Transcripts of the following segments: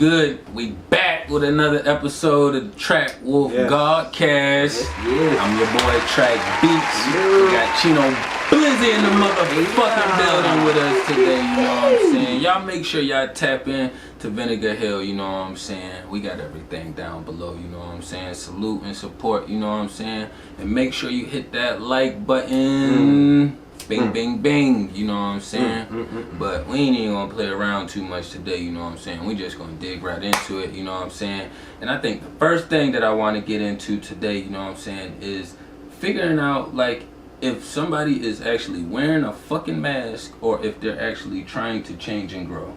good? We back with another episode of the TrakWolf Godcast. I'm your boy TrakBeatz. We got Cheno Bliss in the motherfucking building with us today, you know what I'm saying? Y'all make sure y'all tap in to Vinegar Hill, you know what I'm saying? We got everything down below, you know what I'm saying? Salute and support, you know what I'm saying? And make sure you hit that like button. Bing, bing, bing, you know what I'm saying? But we ain't even gonna play around too much today, you know what I'm saying? We just gonna dig right into it, you know what I'm saying? And I think the first thing that I want to get into today, you know what I'm saying, is figuring out, like, if somebody is actually wearing a fucking mask or if they're actually trying to change and grow.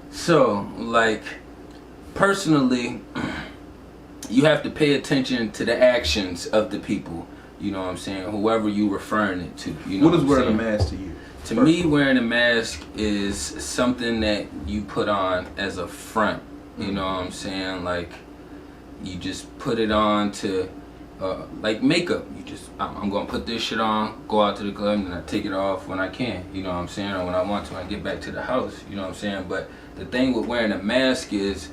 So, like, personally, you have to pay attention to the actions of the people. You know what I'm saying? Whoever you referring it to. You know what is wearing a mask to you? To me, wearing a mask is something that you put on as a front. You know what I'm saying? Like, you just put it on to, like makeup. You just, I'm going to put this shit on, go out to the club, and I take it off when I can. You know what I'm saying? Or when I want to, when I get back to the house. You know what I'm saying? But the thing with wearing a mask is,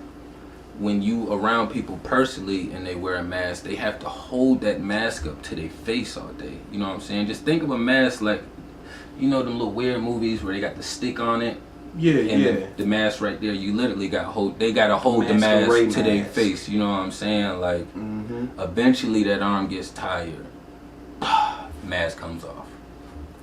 when you around people personally and they wear a mask, they have to hold that mask up to their face all day. You know what I'm saying? Just think of a mask like, you know, them little weird movies where they got the stick on it. Yeah, and the mask right there, you literally they gotta hold the mask to their face. You know what I'm saying? Like, eventually that arm gets tired. Mask comes off.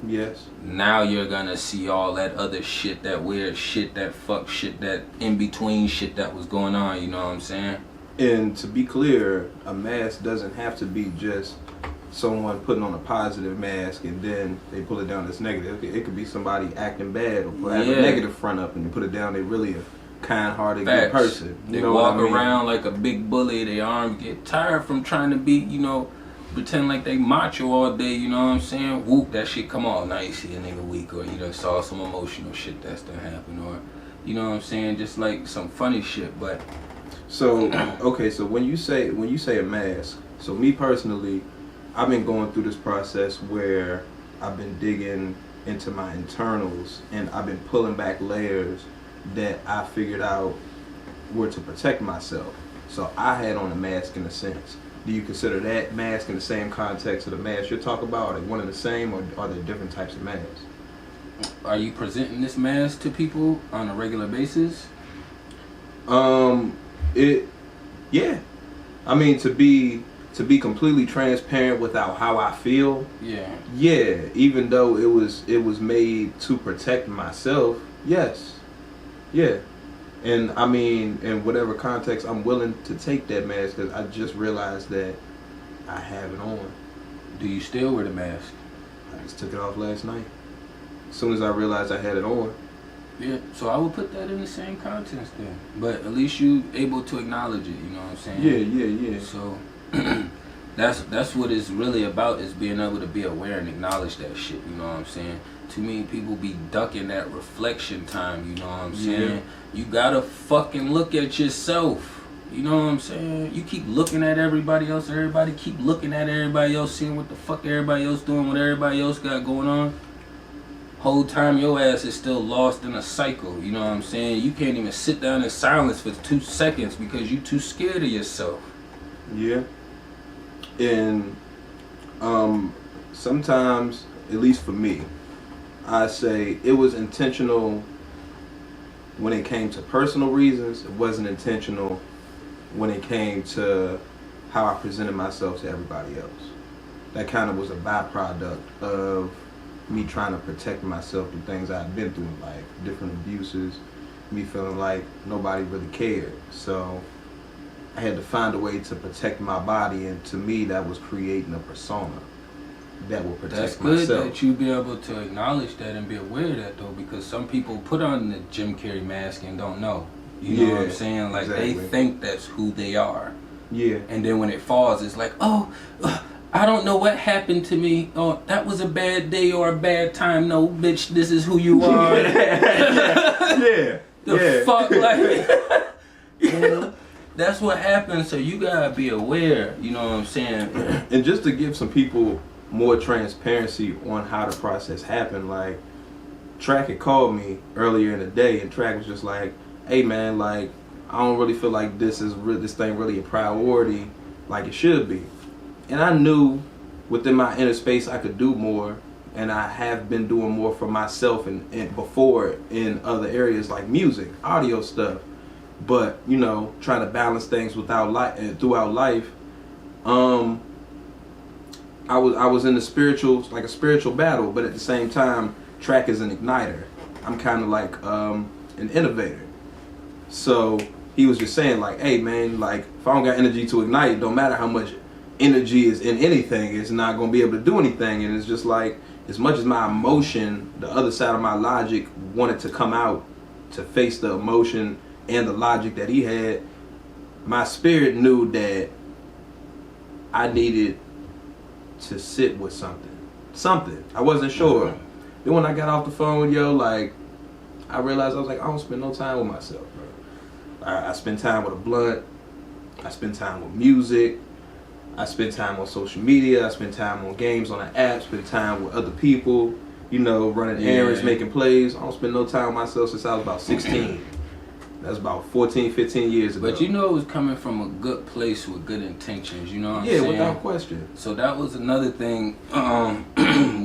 Yes. Now you're gonna see all that other shit, that weird shit, that fuck shit, that in-between shit that was going on, you know what I'm saying? And to be clear, a mask doesn't have to be just someone putting on a positive mask and then they pull it down as negative. It could be somebody acting bad or have a negative front up and they put it down, they really a kind-hearted good person. They walk around like a big bully, their arms get tired from trying to be, you know, pretend like they macho all day, you know what I'm saying? Whoop, that shit come on. Now you see a nigga weak, or you done saw some emotional shit that's done happen, or, you know what I'm saying? Just like some funny shit, but. So, okay, so when you say a mask, so me personally, I've been going through this process where I've been digging into my internals and I've been pulling back layers that I figured out were to protect myself. So I had on a mask in a sense. Do you consider that mask in the same context of the mask you're talking about? Are they one and the same, or are there different types of masks? Are you presenting this mask to people on a regular basis? Yeah. I mean, to be completely transparent without how I feel. Yeah. Yeah. Even though it was made to protect myself. Yes. Yeah. And I mean, in whatever context, I'm willing to take that mask because I just realized that I have it on. Do you still wear the mask? I just took it off last night. As soon as I realized I had it on. Yeah, so I would put that in the same context then. But at least you able to acknowledge it, you know what I'm saying? Yeah. So that's what it's really about, is being able to be aware and acknowledge that shit, you know what I'm saying? Too many people be ducking that reflection time, you know what I'm saying? Yeah. You gotta fucking look at yourself, you know what I'm saying? You keep looking at everybody else, everybody keep looking at everybody else, seeing what the fuck everybody else doing, what everybody else got going on. Whole time your ass is still lost in a cycle, you know what I'm saying? You can't even sit down in silence for 2 seconds because you too scared of yourself. Yeah. And sometimes, at least for me, I say it was intentional when it came to personal reasons. It wasn't intentional when it came to how I presented myself to everybody else. That kind of was a byproduct of me trying to protect myself through things I've been through in life, different abuses, me feeling like nobody really cared. So I had to find a way to protect my body, and to me that was creating a persona that will protect myself. That's good that you be able to acknowledge that and be aware of that, though, because some people put on the Jim Carrey mask and don't know. You know what I'm saying? Like, exactly. They think that's who they are. Yeah. And then when it falls, it's like, oh, I don't know what happened to me. Oh, that was a bad day or a bad time. No, bitch, this is who you are. The fuck, like, you know, that's what happens. So you gotta be aware, you know what I'm saying? And just to give some people more transparency on how the process happened, like, Trak had called me earlier in the day, and Trak was just like, hey man, like I don't really feel like this thing really a priority like it should be. And I knew within my inner space I could do more, and I have been doing more for myself and before in other areas like music, audio stuff. But you know, trying to balance things throughout life. I was in a spiritual battle, but at the same time, track is an igniter. I'm kind of like an innovator. So he was just saying like, hey man, like if I don't got energy to ignite, it don't matter how much energy is in anything, it's not gonna be able to do anything. And it's just like, as much as my emotion, the other side of my logic wanted to come out to face the emotion and the logic that he had, my spirit knew that I needed to sit with something. I wasn't sure. Then when I got off the phone with like I realized I was like, I don't spend no time with myself, bro. I spend time with a blunt. I spend time with music. I spend time on social media. I spend time on games on an app. Spend time with other people. You know, running errands, making plays. I don't spend no time with myself since I was about 16. That's about 14, 15 years ago. But you know it was coming from a good place with good intentions, you know what I'm saying? Yeah, without question. So that was another thing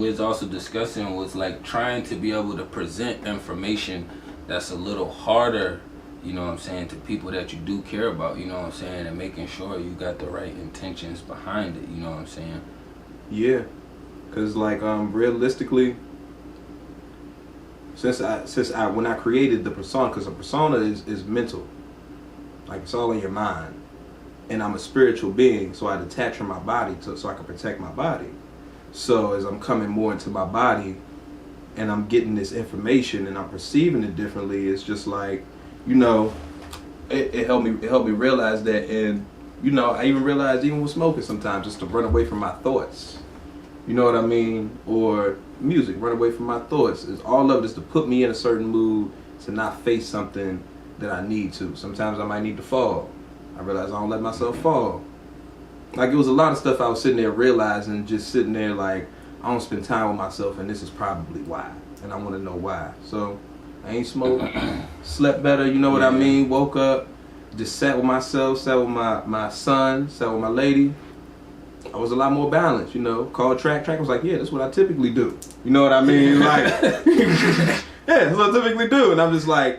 we was also discussing, was like trying to be able to present information that's a little harder, you know what I'm saying, to people that you do care about, you know what I'm saying, and making sure you got the right intentions behind it, you know what I'm saying? Yeah, because like realistically, Since when I created the persona, because a persona is mental, like it's all in your mind, and I'm a spiritual being, so I detach from my body so I can protect my body. So as I'm coming more into my body, and I'm getting this information and I'm perceiving it differently, it's just like, you know, it helped me realize that, and you know, I even realized even with smoking sometimes just to run away from my thoughts. You know what I mean? Or music, run away from my thoughts. It's all of it is to put me in a certain mood to not face something that I need to. Sometimes I might need to fall. I realize I don't let myself fall. Like it was a lot of stuff I was sitting there realizing, just sitting there like, I don't spend time with myself and this is probably why. And I want to know why. So I ain't smoked, slept better, you know what I mean? Woke up, just sat with myself, sat with my son, sat with my lady. I was a lot more balanced, you know. Called Track was like, yeah, that's what I typically do. You know what I mean? Like, yeah, that's what I typically do. And I'm just like,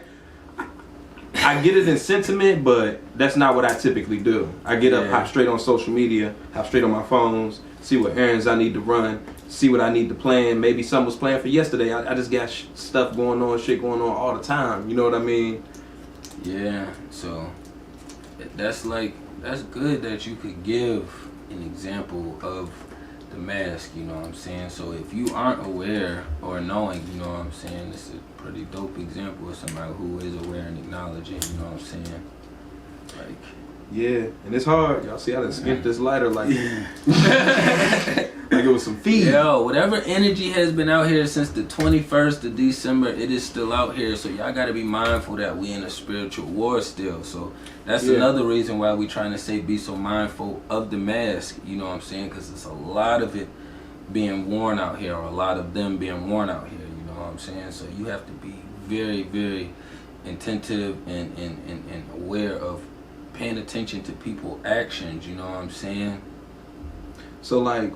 I get it in sentiment, but that's not what I typically do. I get up, hop straight on social media, hop straight on my phones, see what errands I need to run, see what I need to plan. Maybe something was planned for yesterday. I just got stuff going on, shit going on all the time. You know what I mean? Yeah, so that's good that you could give an example of the mask, you know what I'm saying? So if you aren't aware or knowing, you know what I'm saying, this is a pretty dope example of somebody who is aware and acknowledging, you know what I'm saying? Like, yeah, and it's hard. Y'all see I done skipped this lighter like like it was some feed. Yo, whatever energy has been out here since the 21st of December, it is still out here. So y'all got to be mindful that we in a spiritual war still. So that's another reason why we trying to say be so mindful of the mask. You know what I'm saying? Because there's a lot of it being worn out here, or a lot of them being worn out here. You know what I'm saying? So you have to be very, very attentive and aware of paying attention to people's actions. You know what I'm saying? So like,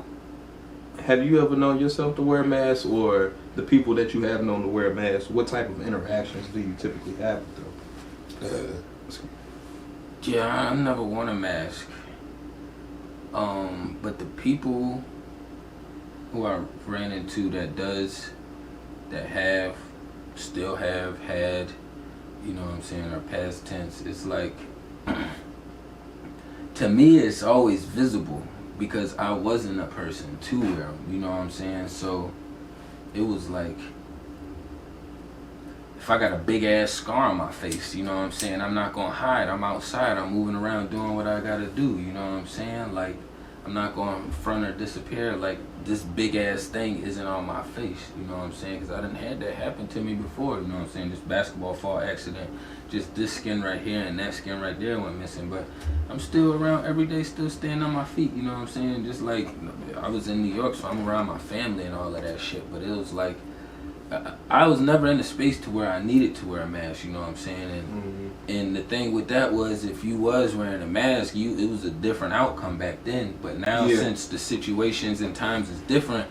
have you ever known yourself to wear masks, or the people that you have known to wear masks? What type of interactions do you typically have with them? Yeah, I never worn a mask. But the people who I ran into that still have had, you know what I'm saying, or past tense, it's like, to me it's always visible. Because I wasn't a person to wear them, you know what I'm saying? So it was like, if I got a big ass scar on my face, you know what I'm saying, I'm not gonna hide. I'm outside, I'm moving around doing what I gotta do, you know what I'm saying? Like, I'm not gonna front or disappear like this big ass thing isn't on my face, you know what I'm saying? Because I done had that happen to me before, you know what I'm saying? This basketball fall accident, just this skin right here and that skin right there went missing. But I'm still around every day, still staying on my feet, you know what I'm saying? Just like, I was in New York, so I'm around my family and all of that shit. But it was like, I was never in a space to where I needed to wear a mask, you know what I'm saying? And the thing with that was, if you was wearing a mask, it was a different outcome back then. But now, since the situations and times is different,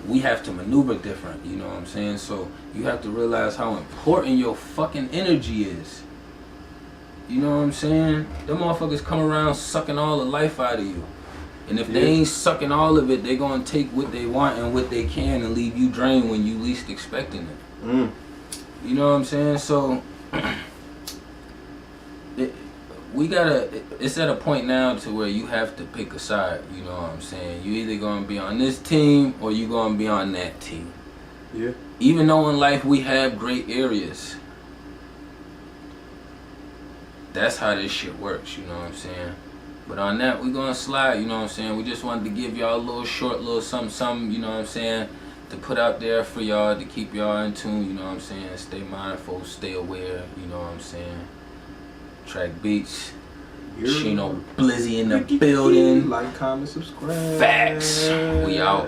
we have to maneuver different, you know what I'm saying? So you have to realize how important your fucking energy is. You know what I'm saying? Them motherfuckers come around sucking all the life out of you. And if they ain't sucking all of it, they gonna take what they want and what they can and leave you drained when you least expecting it. You know what I'm saying? So it's at a point now to where you have to pick a side, you know what I'm saying? You either gonna be on this team or you gonna be on that team. Yeah. Even though in life we have great areas, that's how this shit works, you know what I'm saying? But on that, we gonna slide, you know what I'm saying? We just wanted to give y'all a little short, little something, you know what I'm saying? To put out there for y'all, to keep y'all in tune, you know what I'm saying? Stay mindful, stay aware, you know what I'm saying? TrakBeatz, Cheno Bliss in the building. Like, comment, subscribe. Facts. We out.